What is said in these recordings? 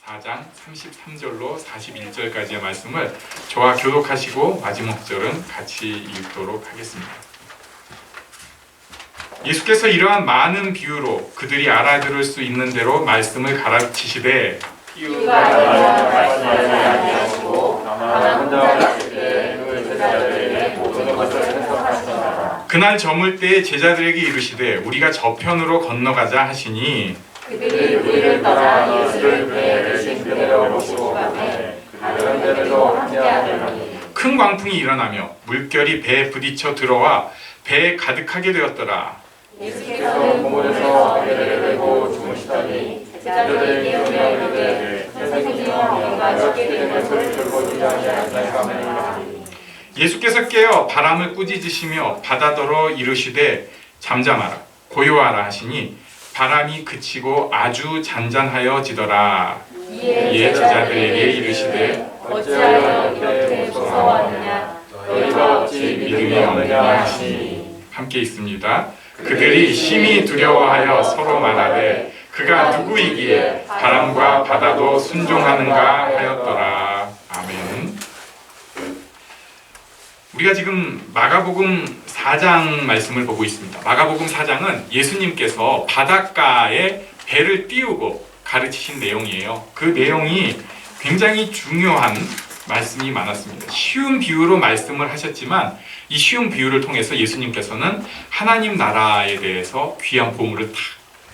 4장 33절로 41절까지의 말씀을 저와 교독하시고 마지막 절은 같이 읽도록 하겠습니다. 예수께서 이러한 많은 비유로 그들이 알아들을 수 있는 대로 말씀을 가르치시되 비유가 아니라 말씀하지 아니하시고 다만 혼자 가실 때 그 제자들에게 모든 것을 해석하시니라. 그날 저물 때에 제자들에게 이르시되 우리가 저편으로 건너가자 하시니 그들이 우리를 따라 예수를 배에 대신 그대로 모시고 가매 다른 배들도 함께하더니 큰 광풍이 일어나며 물결이 배에 부딪혀 들어와 배에 가득하게 되었더라. 예수께서는 고물에서 배를 메고 주무시더니 제자들이 깨우며 이르되 선생님이여 우리가 죽게 되는 것을 들고 주지 아니하였나이까. 예수께서 깨어 바람을 꾸짖으시며 바다더러 이르시되 잠잠하라 고요하라 하시니 바람이 그치고 아주 잔잔하여지더라. 이에 제자들에게 이르시되 어찌하여 이렇게 무서워하느냐 너희가 어찌 믿음이 없느냐 하시니 함께 있습니다. 그들이 심히 두려워하여 서로 말하되 그가 누구이기에 바람과 바다도 순종하는가 하였더라. 아멘. 우리가 지금 마가복음 4장 말씀을 보고 있습니다. 마가복음 4장은 예수님께서 바닷가에 배를 띄우고 가르치신 내용이에요. 그 내용이 굉장히 중요한 말씀이 많았습니다. 쉬운 비유로 말씀을 하셨지만 이 쉬운 비유를 통해서 예수님께서는 하나님 나라에 대해서 귀한 보물을 다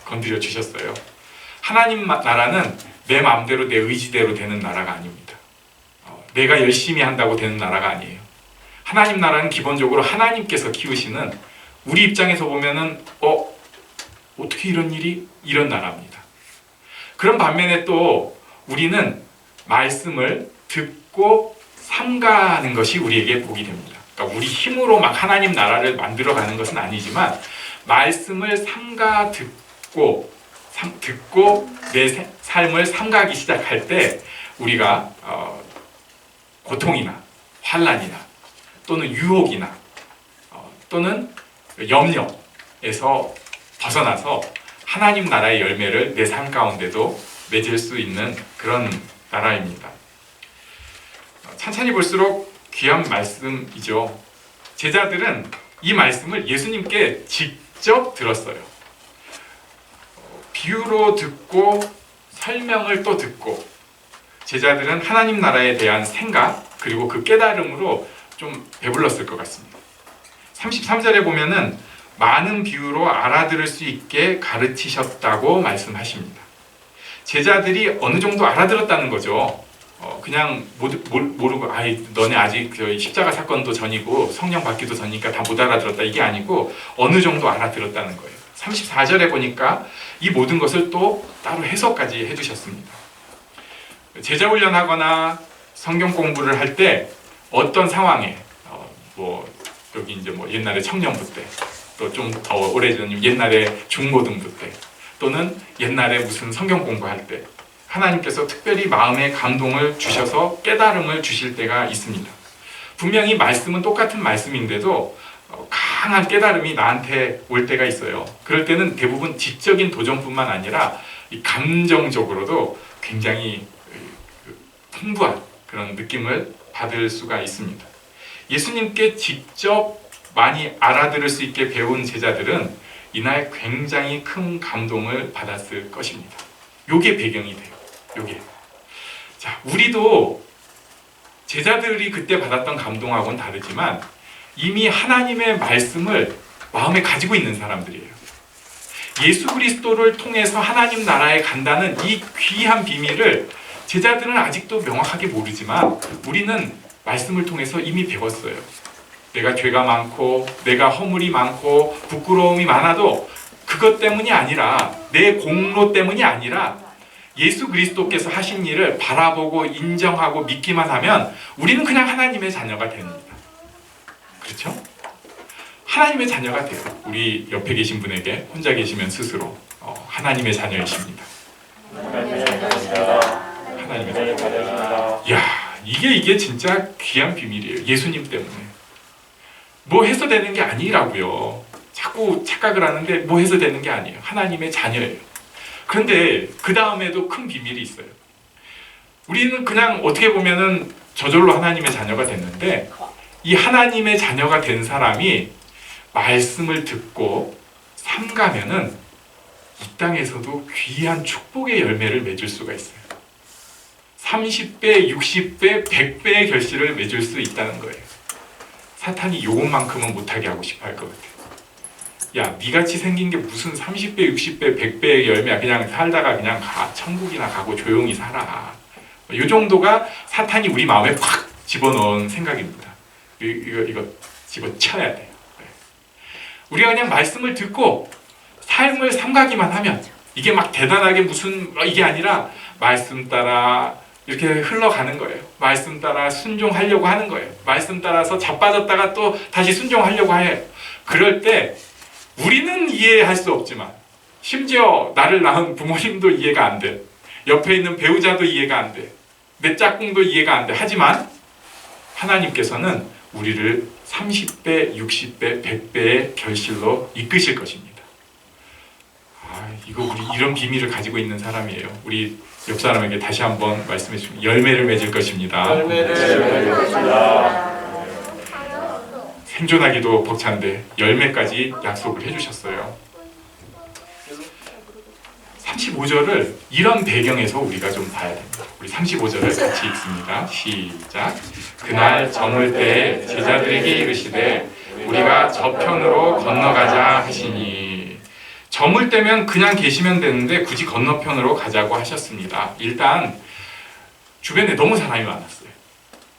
건드려 주셨어요. 하나님 나라는 내 마음대로 내 의지대로 되는 나라가 아닙니다. 내가 열심히 한다고 되는 나라가 아니에요. 하나님 나라는 기본적으로 하나님께서 키우시는, 우리 입장에서 보면은 어떻게 이런 일이? 이런 나라입니다. 그런 반면에 또 우리는 말씀을 듣고 삼가는 것이 우리에게 복이 됩니다. 그러니까 우리 힘으로 막 하나님 나라를 만들어가는 것은 아니지만 말씀을 삼가 듣고 내 삶을 삼가기 시작할 때 우리가 고통이나 환난이나 또는 유혹이나 또는 염려에서 벗어나서 하나님 나라의 열매를 내 삶 가운데도 맺을 수 있는 그런 나라입니다. 찬찬히 볼수록 귀한 말씀이죠. 제자들은 이 말씀을 예수님께 직접 들었어요. 비유로 듣고 설명을 또 듣고 제자들은 하나님 나라에 대한 생각 그리고 그 깨달음으로 좀 배불렀을 것 같습니다. 33절에 보면은 많은 비유로 알아들을 수 있게 가르치셨다고 말씀하십니다. 제자들이 어느 정도 알아들었다는 거죠. 그냥 모르고 너네 아직 십자가 사건도 전이고 성령 받기도 전이니까 다 못 알아들었다 이게 아니고 어느 정도 알아들었다는 거예요. 34절에 보니까 이 모든 것을 또 따로 해석까지 해주셨습니다. 제자 훈련하거나 성경 공부를 할 때 어떤 상황에 여기 이제 옛날에 청년부 때 또 좀 더 오래전 옛날에 중고등부 때 또는 옛날에 무슨 성경 공부할 때 하나님께서 특별히 마음에 감동을 주셔서 깨달음을 주실 때가 있습니다. 분명히 말씀은 똑같은 말씀인데도 강한 깨달음이 나한테 올 때가 있어요. 그럴 때는 대부분 지적인 도전뿐만 아니라 감정적으로도 굉장히 풍부한 그런 느낌을 받을 수가 있습니다. 예수님께 직접 많이 알아들을 수 있게 배운 제자들은 이날 굉장히 큰 감동을 받았을 것입니다. 요게 배경이 돼요. 요게. 자, 우리도 제자들이 그때 받았던 감동하고는 다르지만 이미 하나님의 말씀을 마음에 가지고 있는 사람들이에요. 예수 그리스도를 통해서 하나님 나라에 간다는 이 귀한 비밀을 제자들은 아직도 명확하게 모르지만 우리는 말씀을 통해서 이미 배웠어요. 내가 죄가 많고 내가 허물이 많고 부끄러움이 많아도 그것 때문이 아니라 내 공로 때문이 아니라 예수 그리스도께서 하신 일을 바라보고 인정하고 믿기만 하면 우리는 그냥 하나님의 자녀가 됩니다. 그렇죠? 하나님의 자녀가 돼요. 우리 옆에 계신 분에게 혼자 계시면 스스로 하나님의 자녀이십니다. 하나님의 자녀입니다. 이야, 이게 진짜 귀한 비밀이에요. 예수님 때문에. 뭐 해서 되는 게 아니라고요. 자꾸 착각을 하는데 뭐 해서 되는 게 아니에요. 하나님의 자녀예요. 그런데 그 다음에도 큰 비밀이 있어요. 우리는 그냥 어떻게 보면은 저절로 하나님의 자녀가 됐는데 이 하나님의 자녀가 된 사람이 말씀을 듣고 삼가면은 이 땅에서도 귀한 축복의 열매를 맺을 수가 있어요. 30배, 60배, 100배의 결실을 맺을 수 있다는 거예요. 사탄이 요것만큼은 못하게 하고 싶어 할 것 같아요. 야, 니같이 생긴 게 무슨 30배, 60배, 100배의 열매야. 그냥 살다가 그냥 가. 천국이나 가고 조용히 살아. 이 정도가 사탄이 우리 마음에 팍 집어넣은 생각입니다. 이거 집어쳐야 돼요. 우리가 그냥 말씀을 듣고 삶을 삼가기만 하면 이게 막 대단하게 무슨 이게 아니라 말씀 따라 이렇게 흘러가는 거예요. 말씀 따라 순종하려고 하는 거예요. 말씀 따라서 자빠졌다가 또 다시 순종하려고 해요. 그럴 때 우리는 이해할 수 없지만 심지어 나를 낳은 부모님도 이해가 안 돼. 옆에 있는 배우자도 이해가 안 돼. 내 짝꿍도 이해가 안 돼. 하지만 하나님께서는 우리를 30배, 60배, 100배의 결실로 이끄실 것입니다. 이거 우리 이런 비밀을 가지고 있는 사람이에요. 우리 옆 사람에게 다시 한번 말씀해 주시면 열매를 맺을 것입니다. 열매를 맺을 것입니다. 생존하기도 벅찬데 열매까지 약속을 해주셨어요. 35절을 이런 배경에서 우리가 좀 봐야 됩니다. 우리 35절을 같이 읽습니다. 시작. 그날 저물 때에 제자들에게 이르시되 우리가 저편으로 건너가자 하시니. 저물 때면 그냥 계시면 되는데 굳이 건너편으로 가자고 하셨습니다. 일단 주변에 너무 사람이 많았어요.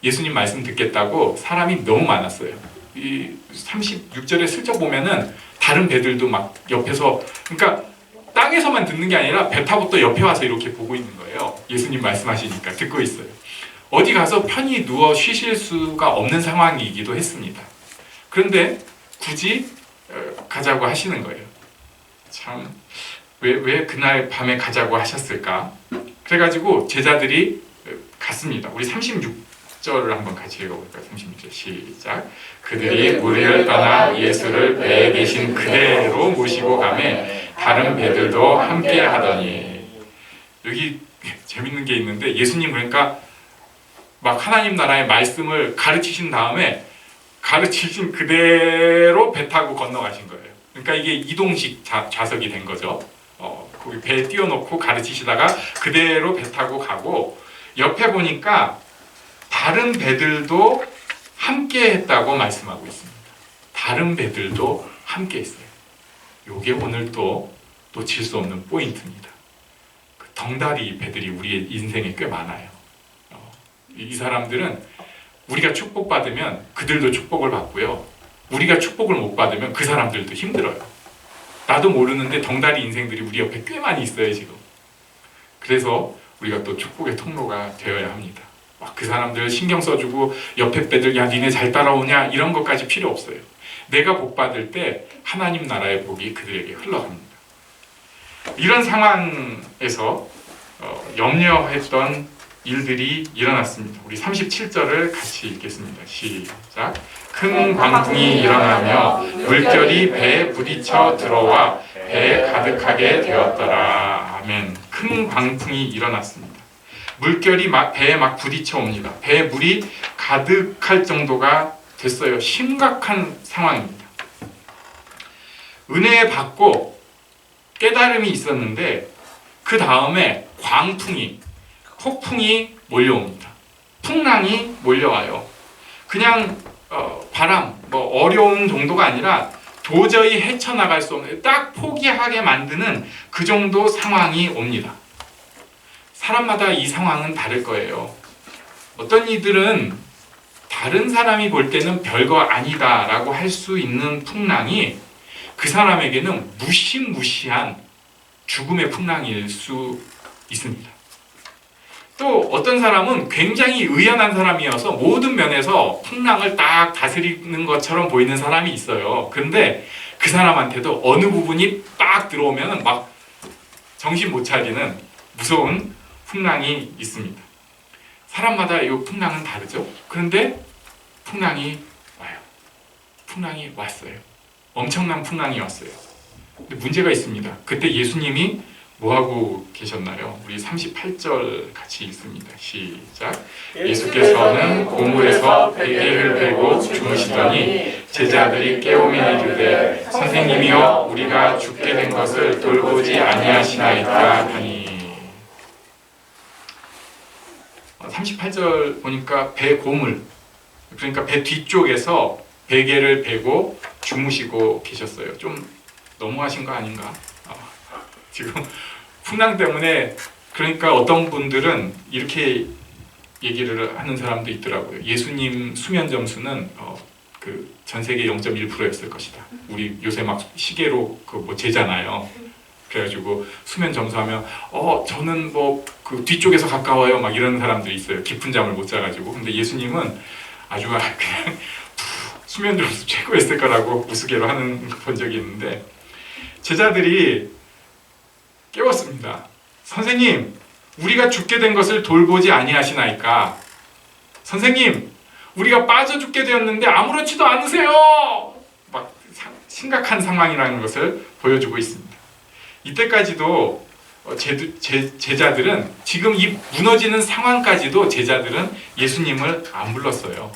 예수님 말씀 듣겠다고 사람이 너무 많았어요. 이 36절에 슬쩍 보면은 다른 배들도 막 옆에서, 그러니까 땅에서만 듣는 게 아니라 배 타고 또 옆에 와서 이렇게 보고 있는 거예요. 예수님 말씀하시니까 듣고 있어요. 어디 가서 편히 누워 쉬실 수가 없는 상황이기도 했습니다. 그런데 굳이 가자고 하시는 거예요. 참, 왜 그날 밤에 가자고 하셨을까? 그래가지고 제자들이 갔습니다. 우리 36절을 한번 같이 읽어볼까요? 36절 시작. 그들이 무리를 떠나 예수를 배에 계신 그대로 모시고 가매 다른 배들도 함께 하더니. 여기 재밌는 게 있는데 예수님 그러니까 막 하나님 나라의 말씀을 가르치신 다음에 가르치신 그대로 배 타고 건너가신 거예요. 그러니까 이게 이동식 좌석이 된 거죠. 거기 배에 띄워놓고 가르치시다가 그대로 배 타고 가고, 옆에 보니까 다른 배들도 함께 했다고 말씀하고 있습니다. 다른 배들도 함께 했어요. 요게 오늘 또 놓칠 수 없는 포인트입니다. 그 덩다리 배들이 우리의 인생에 꽤 많아요. 이 사람들은 우리가 축복받으면 그들도 축복을 받고요. 우리가 축복을 못 받으면 그 사람들도 힘들어요. 나도 모르는데 덩다리 인생들이 우리 옆에 꽤 많이 있어요, 지금. 그래서 우리가 또 축복의 통로가 되어야 합니다. 막 그 사람들 신경 써주고 옆에 배들 야 니네 잘 따라오냐 이런 것까지 필요 없어요. 내가 복 받을 때 하나님 나라의 복이 그들에게 흘러갑니다. 이런 상황에서 염려했던 일들이 일어났습니다. 우리 37절을 같이 읽겠습니다. 시작. 큰 광풍이 일어나며 물결이 배에 부딪혀 들어와 배에 가득하게 되었더라. 아멘. 큰 광풍이 일어났습니다. 물결이 배에 막 부딪혀 옵니다. 배에 물이 가득할 정도가 됐어요. 심각한 상황입니다. 은혜 받고 깨달음이 있었는데 그 다음에 광풍이, 폭풍이 몰려옵니다. 풍랑이 몰려와요. 그냥 바람, 어려운 정도가 아니라 도저히 헤쳐나갈 수 없는, 딱 포기하게 만드는 그 정도 상황이 옵니다. 사람마다 이 상황은 다를 거예요. 어떤 이들은 다른 사람이 볼 때는 별거 아니다라고 할 수 있는 풍랑이 그 사람에게는 무시무시한 죽음의 풍랑일 수 있습니다. 또 어떤 사람은 굉장히 의연한 사람이어서 모든 면에서 풍랑을 딱 다스리는 것처럼 보이는 사람이 있어요. 그런데 그 사람한테도 어느 부분이 딱 들어오면 막 정신 못 차리는 무서운 풍랑이 있습니다. 사람마다 이 풍랑은 다르죠. 그런데 풍랑이 와요. 풍랑이 왔어요. 엄청난 풍랑이 왔어요. 근데 문제가 있습니다. 그때 예수님이 뭐하고 계셨나요? 우리 38절 같이 읽습니다. 시작. 예수께서는 고물에서 베개를 베고 주무시더니 제자들이 깨우며 이르되 선생님이여 우리가 죽게 된 것을 돌보지 아니하시나이까 하니. 38절 보니까 배 고물, 그러니까 배 뒤쪽에서 베개를 베고 주무시고 계셨어요. 좀 너무하신 거 아닌가? 지금 풍랑 때문에, 그러니까 어떤 분들은 이렇게 얘기를 하는 사람도 있더라고요. 예수님 수면 점수는 그 전 세계 0.1%였을 것이다. 우리 요새 막 시계로 그 뭐 재잖아요. 그래가지고 수면 점수하면 저는 뭐 그 뒤쪽에서 가까워요 막 이런 사람들이 있어요. 깊은 잠을 못 자가지고. 근데 예수님은 아주 그냥 수면 점수 최고였을 거라고 우스개로 하는 본 적이 있는데, 제자들이 깨웠습니다. 선생님, 우리가 죽게 된 것을 돌보지 아니하시나이까. 선생님, 우리가 빠져 죽게 되었는데 아무렇지도 않으세요. 막 심각한 상황이라는 것을 보여주고 있습니다. 이때까지도 제자들은, 지금 이 무너지는 상황까지도 제자들은 예수님을 안 불렀어요.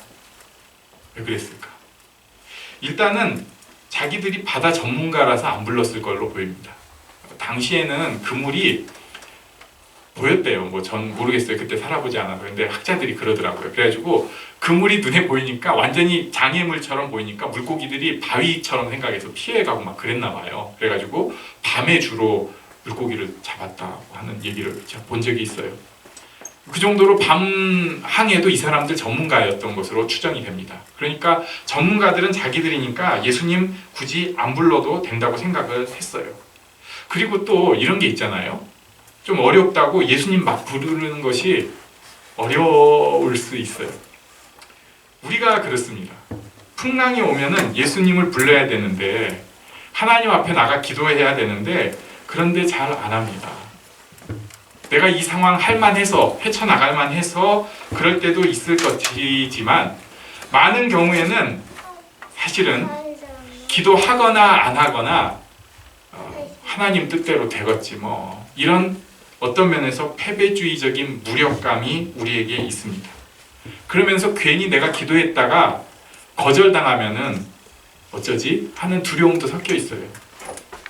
왜 그랬을까? 일단은 자기들이 바다 전문가라서 안 불렀을 걸로 보입니다. 당시에는 그물이 보였대요. 뭐 전 모르겠어요. 그때 살아보지 않아서. 근데 학자들이 그러더라고요. 그래가지고 그물이 눈에 보이니까 완전히 장애물처럼 보이니까 물고기들이 바위처럼 생각해서 피해가고 막 그랬나 봐요. 그래가지고 밤에 주로 물고기를 잡았다고 하는 얘기를 제가 본 적이 있어요. 그 정도로 밤 항해도 이 사람들 전문가였던 것으로 추정이 됩니다. 그러니까 전문가들은 자기들이니까 예수님 굳이 안 불러도 된다고 생각을 했어요. 그리고 또 이런 게 있잖아요. 좀 어렵다고 예수님 막 부르는 것이 어려울 수 있어요. 우리가 그렇습니다. 풍랑이 오면은 예수님을 불러야 되는데, 하나님 앞에 나가 기도해야 되는데, 그런데 잘 안 합니다. 내가 이 상황 할만해서, 헤쳐나갈 해서 그럴 때도 있을 것이지만, 많은 경우에는 사실은 기도하거나 안 하거나 하나님 뜻대로 되겠지 뭐, 이런 어떤 면에서 패배주의적인 무력감이 우리에게 있습니다. 그러면서 괜히 내가 기도했다가 거절당하면은 어쩌지? 하는 두려움도 섞여 있어요.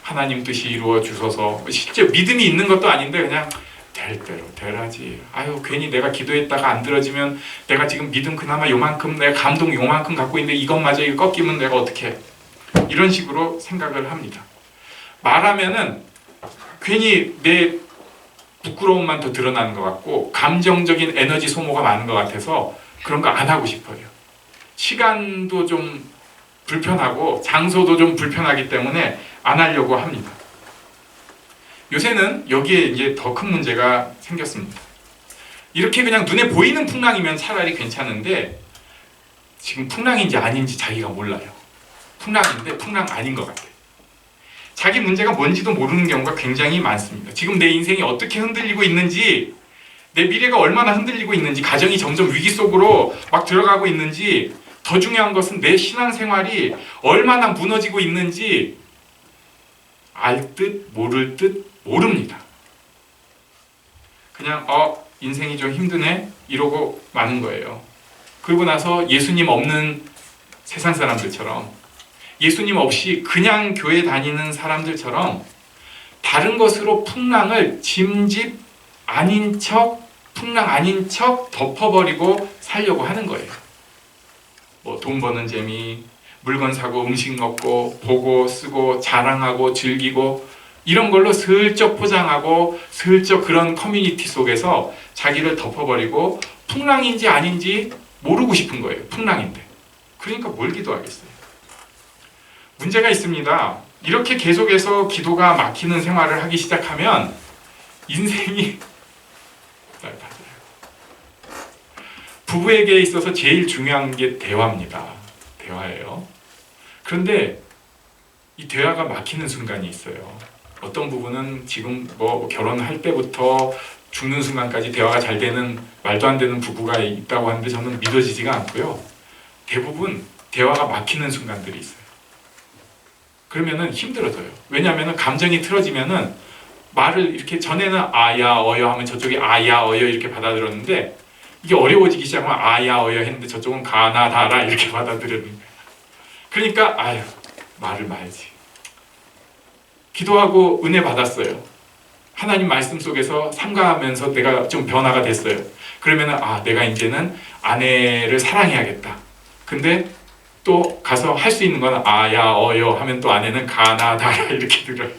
하나님 뜻이 이루어 주소서. 실제 믿음이 있는 것도 아닌데 그냥 될 대로 되라지. 아유, 괜히 내가 기도했다가 안 들어지면, 내가 지금 믿음 그나마 요만큼, 내가 감동 요만큼 갖고 있는데 이것마저 꺾이면 내가 어떻게? 이런 식으로 생각을 합니다. 말하면은 괜히 내 부끄러움만 더 드러나는 것 같고, 감정적인 에너지 소모가 많은 것 같아서 그런 거 안 하고 싶어요. 시간도 좀 불편하고 장소도 좀 불편하기 때문에 안 하려고 합니다. 요새는 여기에 이제 더 큰 문제가 생겼습니다. 이렇게 그냥 눈에 보이는 풍랑이면 차라리 괜찮은데, 지금 풍랑인지 아닌지 자기가 몰라요. 풍랑인데 풍랑 아닌 것 같아요. 자기 문제가 뭔지도 모르는 경우가 굉장히 많습니다. 지금 내 인생이 어떻게 흔들리고 있는지, 내 미래가 얼마나 흔들리고 있는지, 가정이 점점 위기 속으로 막 들어가고 있는지, 더 중요한 것은 내 신앙생활이 얼마나 무너지고 있는지 알 듯 모를 듯 모릅니다. 그냥 인생이 좀 힘드네 이러고 마는 거예요. 그러고 나서 예수님 없는 세상 사람들처럼, 예수님 없이 그냥 교회 다니는 사람들처럼 다른 것으로 풍랑을 짐짓 아닌 척, 풍랑 아닌 척 덮어버리고 살려고 하는 거예요. 뭐 돈 버는 재미, 물건 사고 음식 먹고 보고 쓰고 자랑하고 즐기고, 이런 걸로 슬쩍 포장하고 슬쩍 그런 커뮤니티 속에서 자기를 덮어버리고 풍랑인지 아닌지 모르고 싶은 거예요. 풍랑인데. 그러니까 뭘 기도하겠어요. 문제가 있습니다. 이렇게 계속해서 기도가 막히는 생활을 하기 시작하면 인생이 부부에게 있어서 제일 중요한 게 대화입니다. 대화예요. 그런데 이 대화가 막히는 순간이 있어요. 어떤 부분은 지금 뭐 결혼할 때부터 죽는 순간까지 대화가 잘 되는, 말도 안 되는 부부가 있다고 하는데 저는 믿어지지가 않고요. 대부분 대화가 막히는 순간들이 있어요. 그러면은 힘들어져요. 왜냐하면 감정이 틀어지면은 말을 이렇게 전에는 아야 어여 하면 저쪽이 아야 어여 이렇게 받아들였는데 이게 어려워지기 시작하면 아야 어여 했는데 저쪽은 가나다라 이렇게 받아들였는 거예요. 그러니까 아유 말을 말지. 기도하고 은혜 받았어요. 하나님 말씀 속에서 삼가하면서 내가 좀 변화가 됐어요. 그러면은 내가 이제는 아내를 사랑해야겠다. 근데 또 가서 할 수 있는 건 아야 어여 하면 또 아내는 가나다라 이렇게 들어요.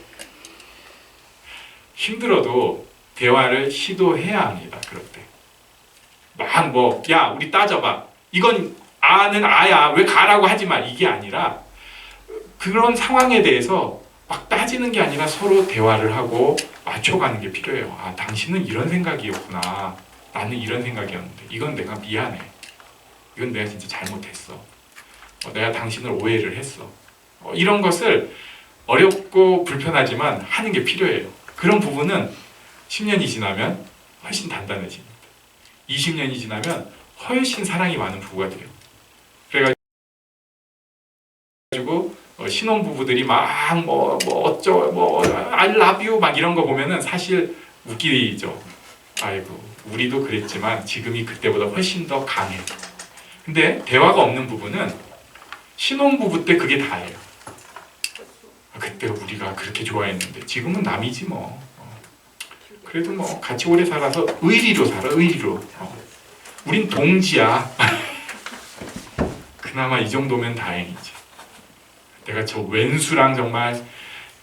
힘들어도 대화를 시도해야 합니다. 그럴 때 막 야 우리 따져봐. 이건 아는 아야 왜 가라고 하지 마. 이게 아니라 그런 상황에 대해서 막 따지는 게 아니라 서로 대화를 하고 맞춰가는 게 필요해요. 당신은 이런 생각이었구나. 나는 이런 생각이었는데 이건 내가 미안해. 이건 내가 진짜 잘못했어. 내가 당신을 오해를 했어. 이런 것을 어렵고 불편하지만 하는 게 필요해요. 그런 부분은 10년이 지나면 훨씬 단단해집니다. 20년이 지나면 훨씬 사랑이 많은 부부가 돼요. 그래가지고 신혼부부들이 막 I love you 막 이런 거 보면은 사실 웃기죠. 아이고 우리도 그랬지만 지금이 그때보다 훨씬 더 강해. 근데 대화가 없는 부부는 신혼부부 때 그게 다예요. 그때 우리가 그렇게 좋아했는데 지금은 남이지 뭐. 그래도 뭐 같이 오래 살아서 의리로 살아. 의리로. 우린 동지야. 그나마 이 정도면 다행이지. 내가 저 왼수랑 정말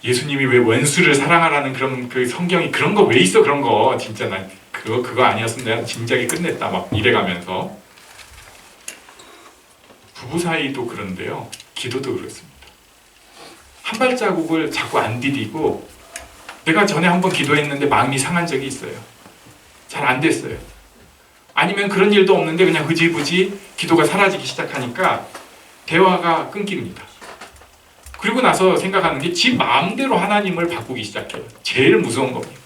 예수님이 왜 왼수를 사랑하라는 그런 그 성경이 그런 거 왜 있어 그런 거 진짜 난 그거 아니었으면 내가 진작에 끝냈다 막 이래가면서. 부부 사이도 그런데요. 기도도 그렇습니다. 한 발자국을 자꾸 안 디디고 내가 전에 한번 기도했는데 마음이 상한 적이 있어요. 잘 안 됐어요. 아니면 그런 일도 없는데 그냥 흐지부지 기도가 사라지기 시작하니까 대화가 끊깁니다. 그리고 나서 생각하는 게 지 마음대로 하나님을 바꾸기 시작해요. 제일 무서운 겁니다.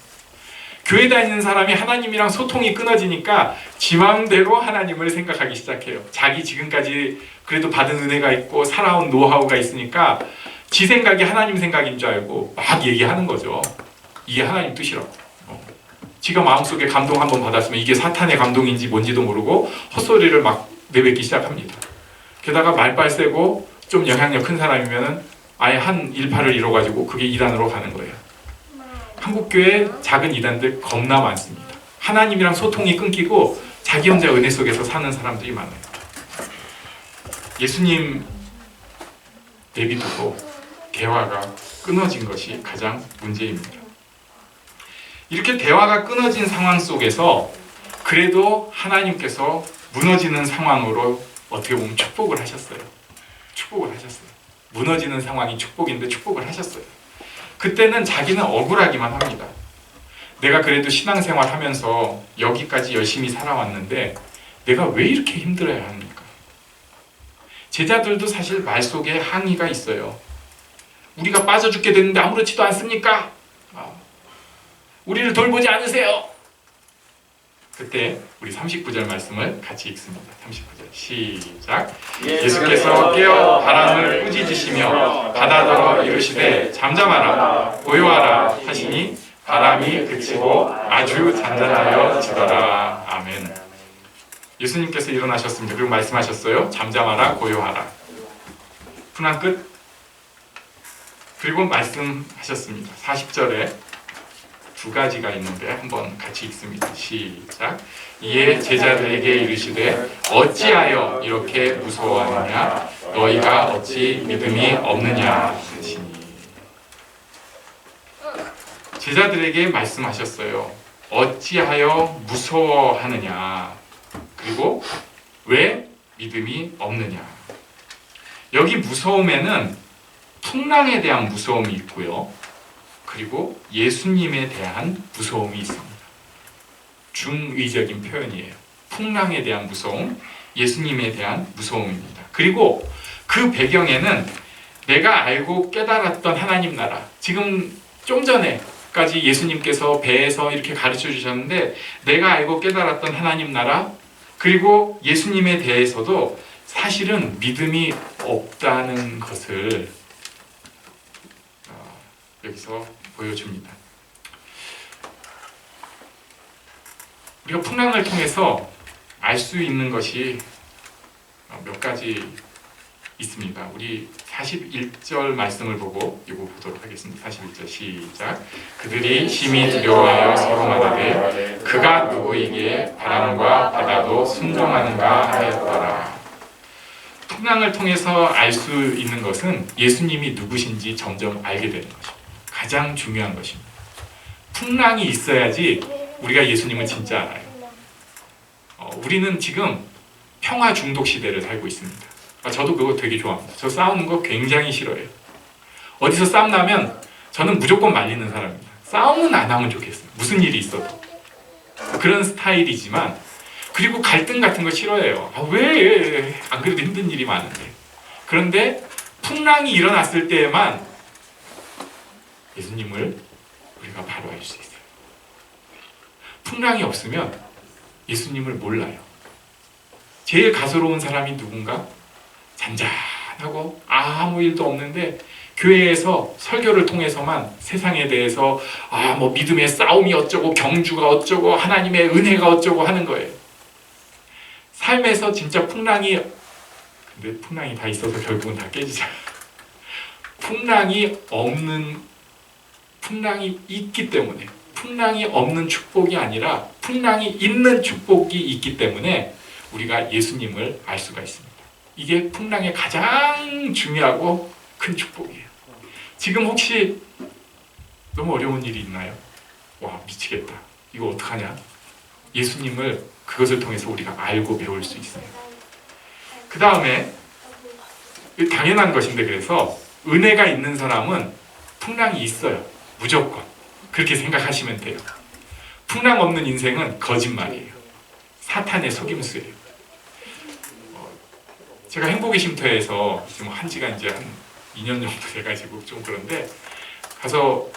교회 다니는 사람이 하나님이랑 소통이 끊어지니까 지 마음대로 하나님을 생각하기 시작해요. 자기 지금까지 그래도 받은 은혜가 있고 살아온 노하우가 있으니까 지 생각이 하나님 생각인 줄 알고 막 얘기하는 거죠. 이게 하나님 뜻이라고. 지가 마음속에 감동 한번 받았으면 이게 사탄의 감동인지 뭔지도 모르고 헛소리를 막 내뱉기 시작합니다. 게다가 말빨 세고 좀 영향력 큰 사람이면은 아예 한 일파를 이뤄가지고 그게 이단으로 가는 거예요. 한국교회 작은 이단들 겁나 많습니다. 하나님이랑 소통이 끊기고 자기 혼자 은혜 속에서 사는 사람들이 많아요. 예수님 내비두고 대화가 끊어진 것이 가장 문제입니다. 이렇게 대화가 끊어진 상황 속에서 그래도 하나님께서 무너지는 상황으로 어떻게 보면 축복을 하셨어요. 축복을 하셨어요. 무너지는 상황이 축복인데 축복을 하셨어요. 그때는 자기는 억울하기만 합니다. 내가 그래도 신앙생활 하면서 여기까지 열심히 살아왔는데 내가 왜 이렇게 힘들어야 합니까? 제자들도 사실 말 속에 항의가 있어요. 우리가 빠져 죽게 됐는데 아무렇지도 않습니까? 우리를 돌보지 않으세요. 그때 우리 39절 말씀을 같이 읽습니다. 39절 시작. 예수께서 깨어 바람을 꾸짖으시며 바다더러 이르시되 잠잠하라 고요하라 하시니 바람이 그치고 아주 잔잔하여 지더라. 아멘. 예수님께서 일어나셨습니다. 그리고 말씀하셨어요. 잠잠하라 고요하라. 분한 끝. 그리고 말씀하셨습니다. 40절에 두 가지가 있는데 한번 같이 읽습니다. 시작. 이에 제자들에게 이르시되 어찌하여 이렇게 무서워하느냐 너희가 어찌 믿음이 없느냐 하시니. 제자들에게 말씀하셨어요. 어찌하여 무서워하느냐 그리고 왜 믿음이 없느냐. 여기 무서움에는 풍랑에 대한 무서움이 있고요. 그리고 예수님에 대한 무서움이 있습니다. 중의적인 표현이에요. 풍랑에 대한 무서움, 예수님에 대한 무서움입니다. 그리고 그 배경에는 내가 알고 깨달았던 하나님 나라, 지금 좀 전에까지 예수님께서 배에서 이렇게 가르쳐 주셨는데 내가 알고 깨달았던 하나님 나라, 그리고 예수님에 대해서도 사실은 믿음이 없다는 것을 여기서 보여줍니다. 우리가 풍랑을 통해서 알 수 있는 것이 몇 가지 있습니다. 우리 41절 말씀을 보고 이거 보도록 하겠습니다. 41절 시작. 그들이 심히 두려워하여 서로 말하되 그가 누구이기에 바람과 바다도 순종하는가 하였더라. 풍랑을 통해서 알 수 있는 것은 예수님이 누구신지 점점 알게 되는 것입니다. 가장 중요한 것입니다. 풍랑이 있어야지 우리가 예수님을 진짜 알아요. 우리는 지금 평화 중독 시대를 살고 있습니다. 저도 그거 되게 좋아합니다. 저 싸우는 거 굉장히 싫어해요. 어디서 싸움 나면 저는 무조건 말리는 사람입니다. 싸움은 안 하면 좋겠어요. 무슨 일이 있어도. 그런 스타일이지만 그리고 갈등 같은 거 싫어해요. 왜? 안 그래도 힘든 일이 많은데. 그런데 풍랑이 일어났을 때에만 예수님을 우리가 바로 알 수 있어요. 풍랑이 없으면 예수님을 몰라요. 제일 가소로운 사람이 누군가? 잔잔하고 아무 일도 없는데 교회에서 설교를 통해서만 세상에 대해서 뭐 믿음의 싸움이 어쩌고 경주가 어쩌고 하나님의 은혜가 어쩌고 하는 거예요. 삶에서 진짜 풍랑이 근데 풍랑이 다 있어서 결국은 다 깨지잖아. 풍랑이 있기 때문에 풍랑이 없는 축복이 아니라 풍랑이 있는 축복이 있기 때문에 우리가 예수님을 알 수가 있습니다. 이게 풍랑의 가장 중요하고 큰 축복이에요. 지금 혹시 너무 어려운 일이 있나요? 와 미치겠다. 이거 어떡하냐? 예수님을 그것을 통해서 우리가 알고 배울 수 있어요. 그 다음에 당연한 것인데 그래서 은혜가 있는 사람은 풍랑이 있어요. 무조건. 그렇게 생각하시면 돼요. 풍랑 없는 인생은 거짓말이에요. 사탄의 속임수예요. 제가 행복의 쉼터에서 지금 한 지가 이제 한 2년 정도 돼가지고 좀 그런데 가서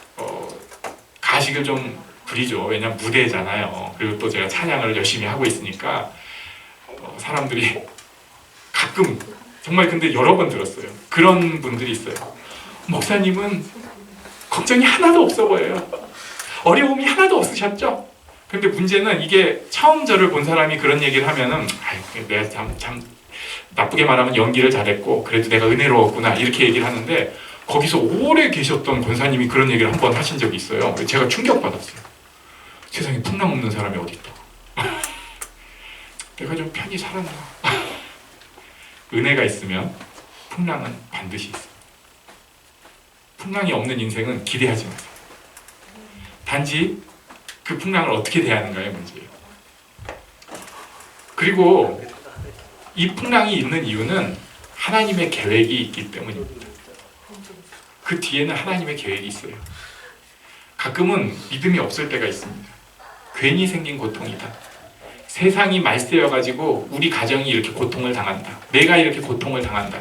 가식을 좀 부리죠. 왜냐면 무대잖아요. 그리고 또 제가 찬양을 열심히 하고 있으니까 사람들이 가끔 정말 근데 여러 번 들었어요. 그런 분들이 있어요. 목사님은 걱정이 하나도 없어 보여요. 어려움이 하나도 없으셨죠? 근데 문제는 이게 처음 저를 본 사람이 그런 얘기를 하면은 내가 참 나쁘게 말하면 연기를 잘했고 그래도 내가 은혜로웠구나 이렇게 얘기를 하는데 거기서 오래 계셨던 권사님이 그런 얘기를 한 번 하신 적이 있어요. 제가 충격받았어요. 세상에 풍랑 없는 사람이 어디 있다고. 내가 좀 편히 살았나. 은혜가 있으면 풍랑은 반드시 있어요. 풍랑이 없는 인생은 기대하지 마세요. 단지 그 풍랑을 어떻게 대하는가의 문제예요. 그리고 이 풍랑이 있는 이유는 하나님의 계획이 있기 때문입니다. 그 뒤에는 하나님의 계획이 있어요. 가끔은 믿음이 없을 때가 있습니다. 괜히 생긴 고통이다. 세상이 말세여가지고 우리 가정이 이렇게 고통을 당한다. 내가 이렇게 고통을 당한다.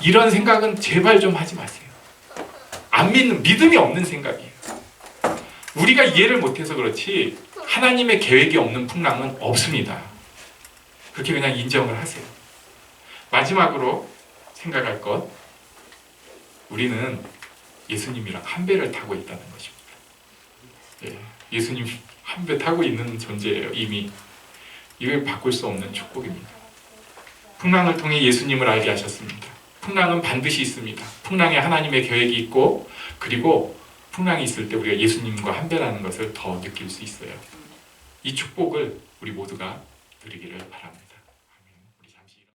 이런 생각은 제발 좀 하지 마세요. 안 믿는, 믿음이 없는 생각이에요. 우리가 이해를 못해서 그렇지 하나님의 계획이 없는 풍랑은 없습니다. 그렇게 그냥 인정을 하세요. 마지막으로 생각할 것, 우리는 예수님이랑 한 배를 타고 있다는 것입니다. 예수님 한 배 타고 있는 존재예요. 이미 이걸 바꿀 수 없는 축복입니다. 풍랑을 통해 예수님을 알게 하셨습니다. 풍랑은 반드시 있습니다. 풍랑에 하나님의 계획이 있고 그리고 풍랑이 있을 때 우리가 예수님과 한 배라는 것을 더 느낄 수 있어요. 이 축복을 우리 모두가 누리기를 바랍니다.